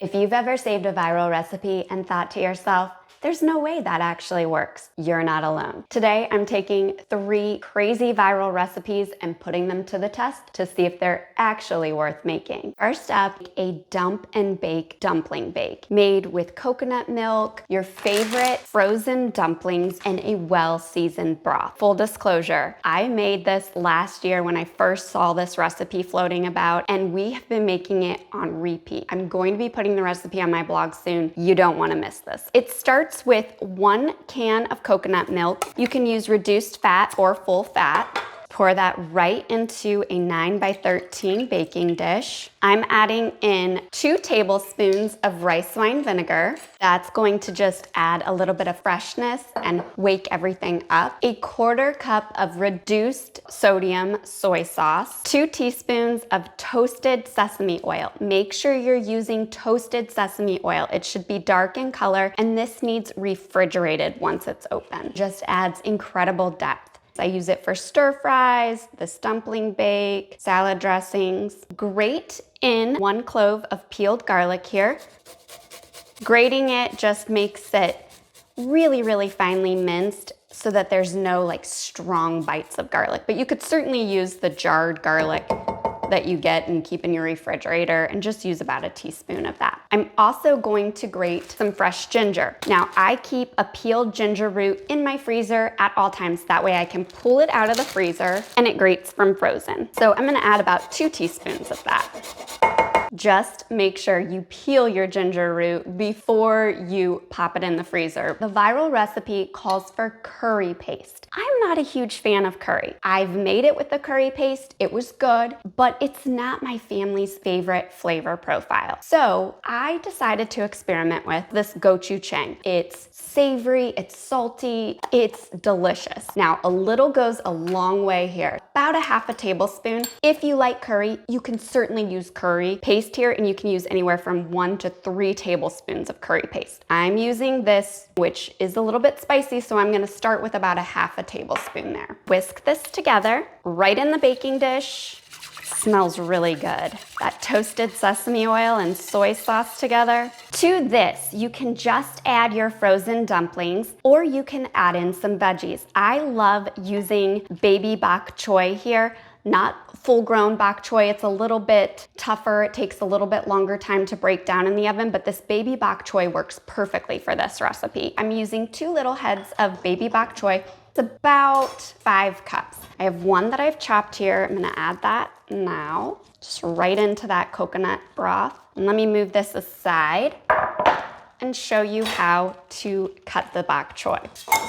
If you've ever saved a viral recipe and thought to yourself, there's no way that actually works, you're not alone. Today, I'm taking 3 crazy viral recipes and putting them to the test to see if they're actually worth making. First up, a dump and bake dumpling bake, made with coconut milk, your favorite frozen dumplings, and a well-seasoned broth. Full disclosure, I made this last year when I first saw this recipe floating about, and we have been making it on repeat. I'm going to be putting the recipe on my blog soon. You don't want to miss this. It starts with 1 can of coconut milk. You can use reduced fat or full fat. Pour that right into a 9x13 baking dish. I'm adding in 2 tablespoons of rice wine vinegar. That's going to just add a little bit of freshness and wake everything up. A 1/4 cup of reduced sodium soy sauce. 2 teaspoons of toasted sesame oil. Make sure you're using toasted sesame oil. It should be dark in color, and this needs refrigerated once it's open. Just adds incredible depth. I use it for stir fries, this dumpling bake, salad dressings. Grate in 1 clove of peeled garlic here. Grating it just makes it really finely minced so that there's no like strong bites of garlic. But you could certainly use the jarred garlic that you get and keep in your refrigerator and just use about a teaspoon of that. I'm also going to grate some fresh ginger. Now I keep a peeled ginger root in my freezer at all times. That way I can pull it out of the freezer and it grates from frozen. So I'm gonna add about 2 teaspoons of that. Just make sure you peel your ginger root before you pop it in the freezer. The viral recipe calls for curry paste. I'm not a huge fan of curry. I've made it with the curry paste. It was good, but it's not my family's favorite flavor profile. So I decided to experiment with this gochujang. It's savory, it's salty, it's delicious. Now, a little goes a long way here. About a 1/2 tablespoon. If you like curry, you can certainly use curry paste here, and you can use anywhere from 1 to 3 tablespoons of curry paste. I'm using this, which is a little bit spicy, so I'm gonna start with about a 1/2 tablespoon there. Whisk this together, right in the baking dish. Smells really good. That toasted sesame oil and soy sauce together. To this, you can just add your frozen dumplings, or you can add in some veggies. I love using baby bok choy here, not full-grown bok choy. It's a little bit tougher. It takes a little bit longer time to break down in the oven, but this baby bok choy works perfectly for this recipe. I'm using 2 little heads of baby bok choy. It's about 5 cups. I have 1 that I've chopped here. I'm gonna add that now, just right into that coconut broth. And let me move this aside and show you how to cut the bok choy.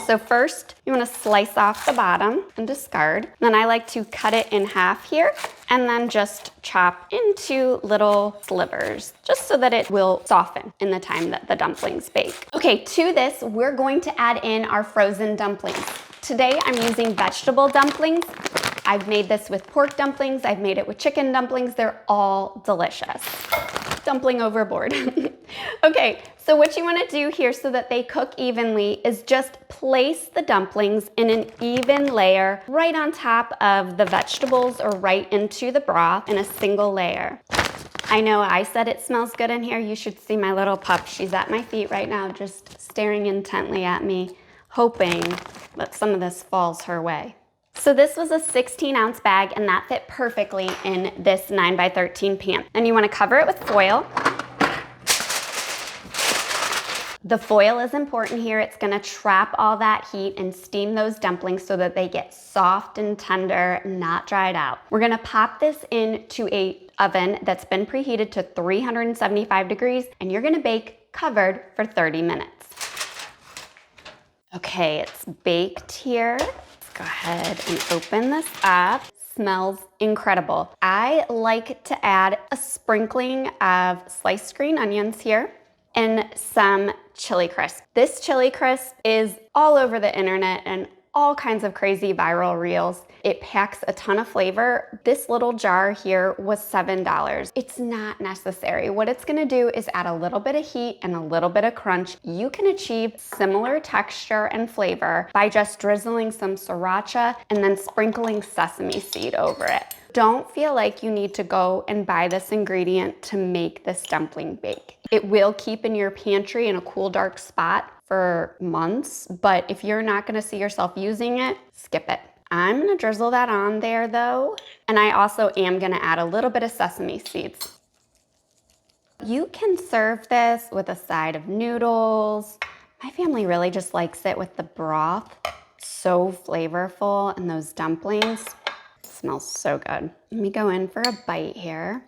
So first, you wanna slice off the bottom and discard. Then I like to cut it in half here and then just chop into little slivers, just so that it will soften in the time that the dumplings bake. Okay, to this, we're going to add in our frozen dumplings. Today, I'm using vegetable dumplings. I've made this with pork dumplings. I've made it with chicken dumplings. They're all delicious. Dumpling overboard. Okay, so what you wanna do here so that they cook evenly is just place the dumplings in an even layer right on top of the vegetables or right into the broth in a single layer. I know I said it smells good in here. You should see my little pup. She's at my feet right now, just staring intently at me, hoping that some of this falls her way. So this was a 16-ounce bag, and that fit perfectly in this 9x13 pan. And you wanna cover it with foil. The foil is important here. It's gonna trap all that heat and steam those dumplings so that they get soft and tender, not dried out. We're gonna pop this into a oven that's been preheated to 375 degrees, and you're gonna bake covered for 30 minutes. Okay, it's baked here. Go ahead and open this up. Smells incredible. I like to add a sprinkling of sliced green onions here and some chili crisp. This chili crisp is all over the internet and all kinds of crazy viral reels. It packs a ton of flavor. This little jar here was $7. It's not necessary. What it's gonna do is add a little bit of heat and a little bit of crunch. You can achieve similar texture and flavor by just drizzling some sriracha and then sprinkling sesame seed over it. Don't feel like you need to go and buy this ingredient to make this dumpling bake. It will keep in your pantry in a cool, dark spot for months, but if you're not gonna see yourself using it, skip it. I'm gonna drizzle that on there though, and I also am gonna add a little bit of sesame seeds. You can serve this with a side of noodles. My family really just likes it with the broth. So flavorful, and those dumplings, it smells so good. Let me go in for a bite here.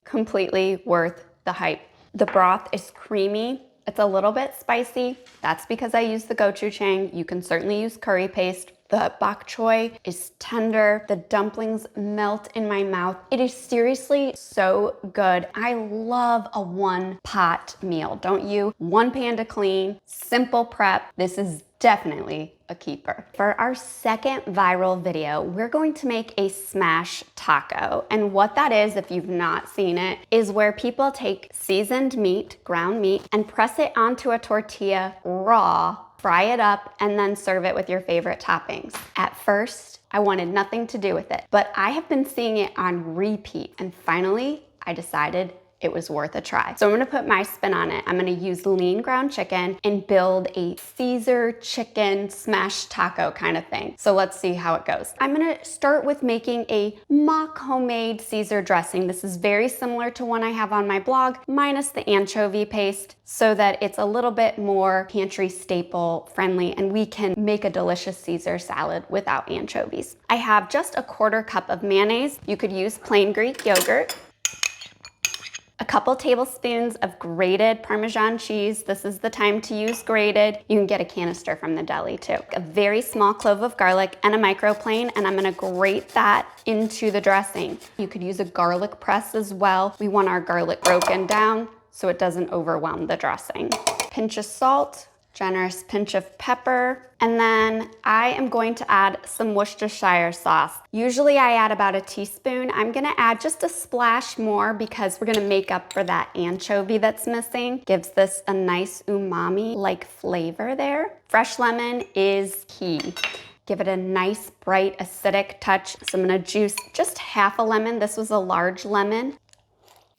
Completely worth the hype. The broth is creamy. It's a little bit spicy. That's because I use the gochujang. You can certainly use curry paste. The bok choy is tender. The dumplings melt in my mouth. It is seriously so good. I love a one pot meal, don't you? One pan to clean, simple prep. This is definitely a keeper. For our second viral video, we're going to make a smash taco. And what that is, if you've not seen it, is where people take seasoned meat, ground meat, and press it onto a tortilla raw, fry it up, and then serve it with your favorite toppings. At first, I wanted nothing to do with it, but I have been seeing it on repeat, and finally, I decided it was worth a try. So I'm gonna put my spin on it. I'm gonna use lean ground chicken and build a Caesar chicken smash taco kind of thing. So let's see how it goes. I'm gonna start with making a mock homemade Caesar dressing. This is very similar to one I have on my blog, minus the anchovy paste, so that it's a little bit more pantry staple friendly, and we can make a delicious Caesar salad without anchovies. I have just a 1/4 cup of mayonnaise. You could use plain Greek yogurt. A couple tablespoons of grated Parmesan cheese. This is the time to use grated. You can get a canister from the deli too. A very small clove of garlic and a microplane, and I'm gonna grate that into the dressing. You could use a garlic press as well. We want our garlic broken down so it doesn't overwhelm the dressing. Pinch of salt, generous pinch of pepper, and then I am going to add some Worcestershire sauce. Usually I add about a teaspoon. I'm gonna add just a splash more because we're gonna make up for that anchovy that's missing. Gives this a nice umami-like flavor there. Fresh lemon is key. Give it a nice, bright, acidic touch. So I'm gonna juice just half a lemon. This was a large lemon.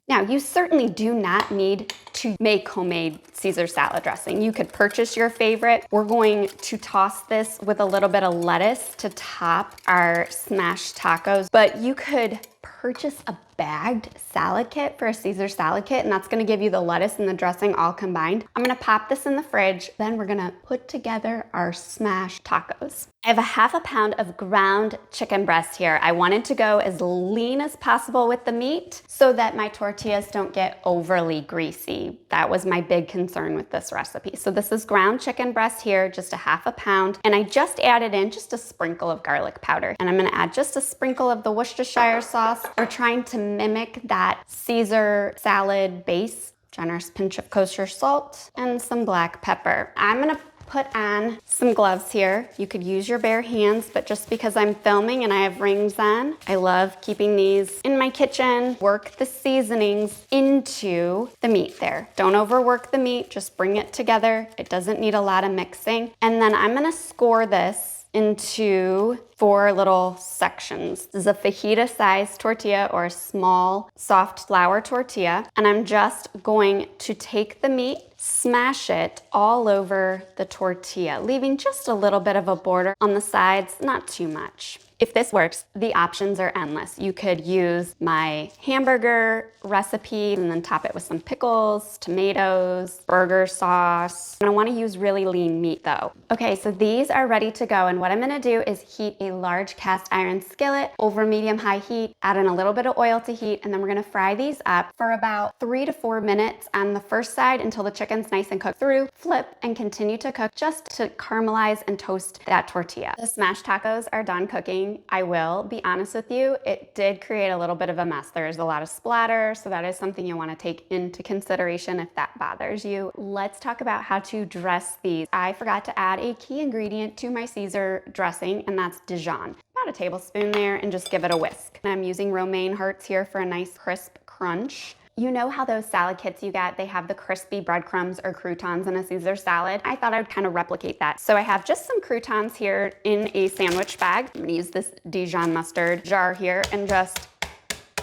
Now, you certainly do not need to make homemade Caesar salad dressing. You could purchase your favorite. We're going to toss this with a little bit of lettuce to top our smashed tacos, but you could purchase a bagged salad kit for a Caesar salad kit, and that's gonna give you the lettuce and the dressing all combined. I'm gonna pop this in the fridge, then we're gonna put together our smashed tacos. I have a 1/2 pound of ground chicken breast here. I wanted to go as lean as possible with the meat so that my tortillas don't get overly greasy. That was my big concern with this recipe. So this is ground chicken breast here, just a 1/2 pound, and I just added in just a sprinkle of garlic powder. And I'm gonna add just a sprinkle of the Worcestershire sauce. We're trying to mimic that Caesar salad base. Generous pinch of kosher salt and some black pepper. I'm gonna put on some gloves here. You could use your bare hands, but just because I'm filming and I have rings on, I love keeping these in my kitchen. Work the seasonings into the meat there. Don't overwork the meat, just bring it together. It doesn't need a lot of mixing. And then I'm gonna score this into 4 little sections. This is a fajita sized tortilla, or a small soft flour tortilla. And I'm just going to take the meat, smash it all over the tortilla, leaving just a little bit of a border on the sides, not too much. If this works, the options are endless. You could use my hamburger recipe and then top it with some pickles, tomatoes, burger sauce. And I wanna use really lean meat though. Okay, so these are ready to go. And what I'm gonna do is heat a large cast iron skillet over medium-high heat, add in a little bit of oil to heat, and then we're gonna fry these up for about 3 to 4 minutes on the first side until the chicken's nice and cooked through. Flip and continue to cook just to caramelize and toast that tortilla. The smashed tacos are done cooking. I will be honest with you, it did create a little bit of a mess. There's a lot of splatter, so that is something you want to take into consideration if that bothers you. Let's talk about how to dress these. I forgot to add a key ingredient to my Caesar dressing, and that's Dijon. About a tablespoon there, and just give it a whisk. And I'm using romaine hearts here for a nice crisp crunch. You know how those salad kits you get, they have the crispy breadcrumbs or croutons in a Caesar salad? I thought I'd kind of replicate that. So I have just some croutons here in a sandwich bag. I'm gonna use this Dijon mustard jar here and just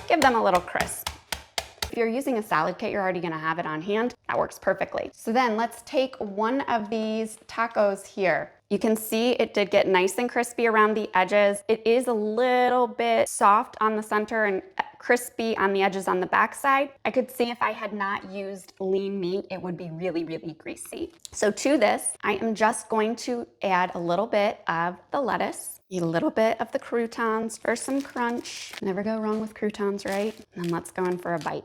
give them a little crisp. If you're using a salad kit, you're already gonna have it on hand. That works perfectly. So then let's take one of these tacos here. You can see it did get nice and crispy around the edges. It is a little bit soft on the center and crispy on the edges on the backside. I could see if I had not used lean meat, it would be really, really greasy. So to this, I am just going to add a little bit of the lettuce, a little bit of the croutons for some crunch. Never go wrong with croutons, right? And then let's go in for a bite.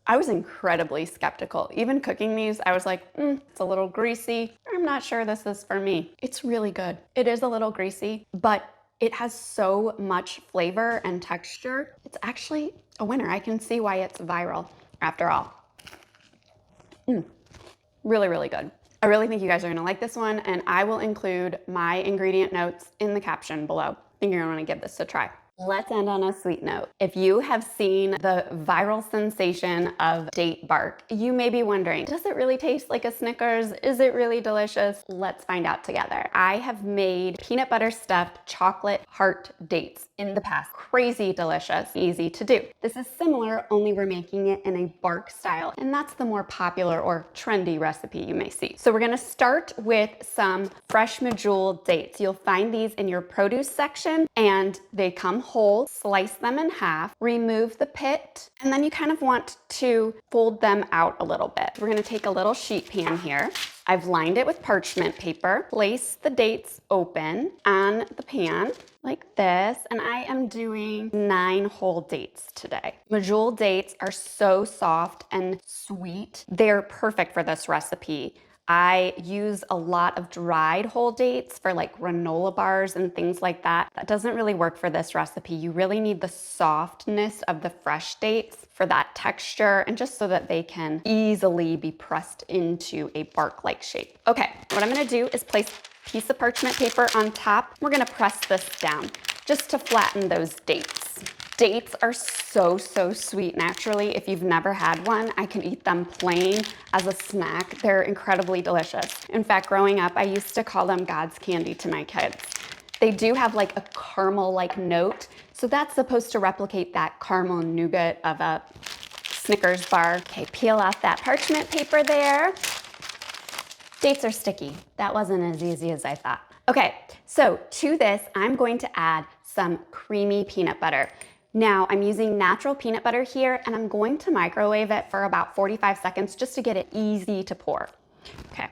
I was incredibly skeptical. Even cooking these, I was like, it's a little greasy. I'm not sure this is for me. It's really good. It is a little greasy, but it has so much flavor and texture. It's actually a winner. I can see why it's viral after all. Really, really good. I really think you guys are gonna like this one, and I will include my ingredient notes in the caption below. I think you're gonna wanna give this a try. Let's end on a sweet note. If you have seen the viral sensation of date bark, you may be wondering, does it really taste like a Snickers? Is it really delicious? Let's find out together. I have made peanut butter stuffed chocolate heart dates in the past. Crazy delicious, easy to do. This is similar, only we're making it in a bark style, and that's the more popular or trendy recipe you may see. So we're gonna start with some fresh medjool dates. You'll find these in your produce section, and they come whole. Slice them in half, remove the pit, and then you kind of want to fold them out a little bit. We're gonna take a little sheet pan here. I've lined it with parchment paper. Place the dates open on the pan like this, and I am doing 9 whole dates today. Medjool dates are so soft and sweet. They're perfect for this recipe. I use a lot of dried whole dates for like granola bars and things like that. That doesn't really work for this recipe. You really need the softness of the fresh dates for that texture and just so that they can easily be pressed into a bark-like shape. Okay, what I'm gonna do is place a piece of parchment paper on top. We're gonna press this down just to flatten those dates. Dates are so sweet naturally. If you've never had one, I can eat them plain as a snack. They're incredibly delicious. In fact, growing up, I used to call them God's candy to my kids. They do have like a caramel-like note, so that's supposed to replicate that caramel nougat of a Snickers bar. Okay, peel off that parchment paper there. Dates are sticky. That wasn't as easy as I thought. Okay, so to this, I'm going to add some creamy peanut butter. Now, I'm using natural peanut butter here, and I'm going to microwave it for about 45 seconds just to get it easy to pour. Okay,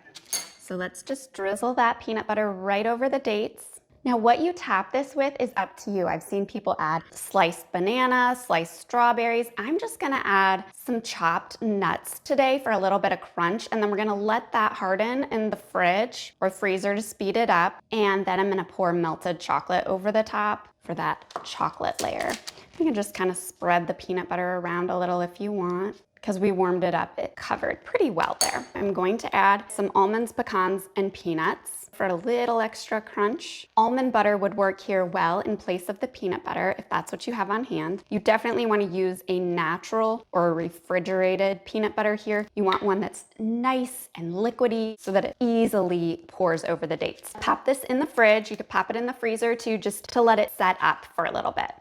so let's just drizzle that peanut butter right over the dates. Now, what you top this with is up to you. I've seen people add sliced banana, sliced strawberries. I'm just gonna add some chopped nuts today for a little bit of crunch, and then we're gonna let that harden in the fridge or freezer to speed it up, and then I'm gonna pour melted chocolate over the top for that chocolate layer. You can just kind of spread the peanut butter around a little if you want. Because we warmed it up, it covered pretty well there. I'm going to add some almonds, pecans, and peanuts for a little extra crunch. Almond butter would work here well in place of the peanut butter if that's what you have on hand. You definitely want to use a natural or a refrigerated peanut butter here. You want one that's nice and liquidy so that it easily pours over the dates. Pop this in the fridge. You could pop it in the freezer too, just to let it set up for a little bit.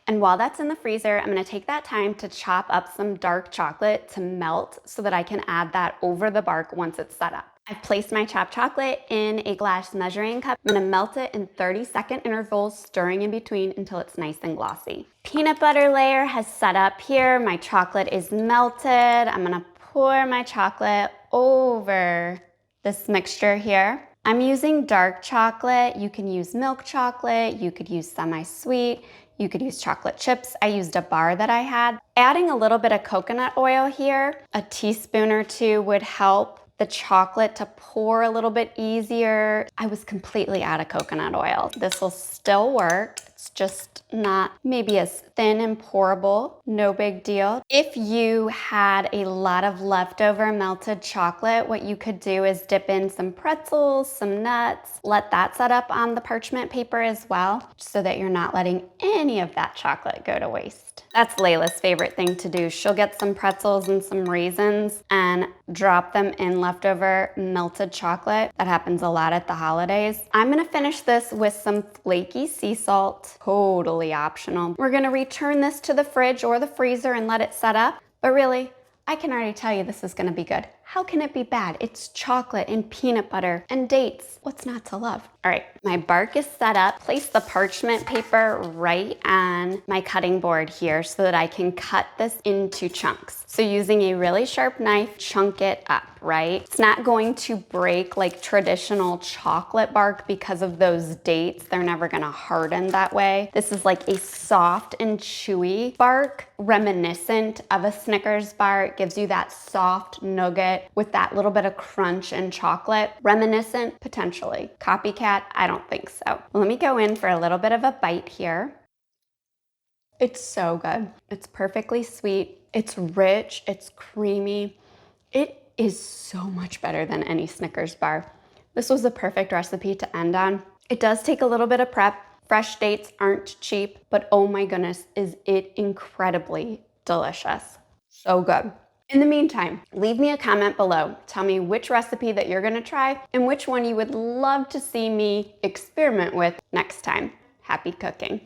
And while that's in the freezer, I'm gonna take that time to chop up some dark chocolate to melt so that I can add that over the bark once it's set up. I've placed my chopped chocolate in a glass measuring cup. I'm gonna melt it in 30-second intervals, stirring in between until it's nice and glossy. Peanut butter layer has set up here. My chocolate is melted. I'm gonna pour my chocolate over this mixture here. I'm using dark chocolate. You can use milk chocolate. You could use semi-sweet. You could use chocolate chips. I used a bar that I had. Adding a little bit of coconut oil here, a teaspoon or 2 would help the chocolate to pour a little bit easier. I was completely out of coconut oil. This will still work. It's just not maybe as thin and pourable. No big deal. If you had a lot of leftover melted chocolate, what you could do is dip in some pretzels, some nuts, let that set up on the parchment paper as well, so that you're not letting any of that chocolate go to waste. That's Layla's favorite thing to do. She'll get some pretzels and some raisins and drop them in leftover melted chocolate. That happens a lot at the holidays. I'm gonna finish this with some flaky sea salt, totally optional. We're gonna return this to the fridge or the freezer and let it set up. But really, I can already tell you this is gonna be good. How can it be bad? It's chocolate and peanut butter and dates. What's not to love? All right, my bark is set up. Place the parchment paper right on my cutting board here so that I can cut this into chunks. So using a really sharp knife, chunk it up, right? It's not going to break like traditional chocolate bark because of those dates. They're never gonna harden that way. This is like a soft and chewy bark, reminiscent of a Snickers bar. It gives you that soft nougat with that little bit of crunch and chocolate. Reminiscent, potentially. Copycat, I don't think so. Well, let me go in for a little bit of a bite here. It's so good. It's perfectly sweet. It's rich. It's creamy. It is so much better than any Snickers bar. This was a perfect recipe to end on. It does take a little bit of prep. Fresh dates aren't cheap, but oh my goodness, is it incredibly delicious. So good. In the meantime, leave me a comment below. Tell me which recipe that you're gonna try and which one you would love to see me experiment with next time. Happy cooking.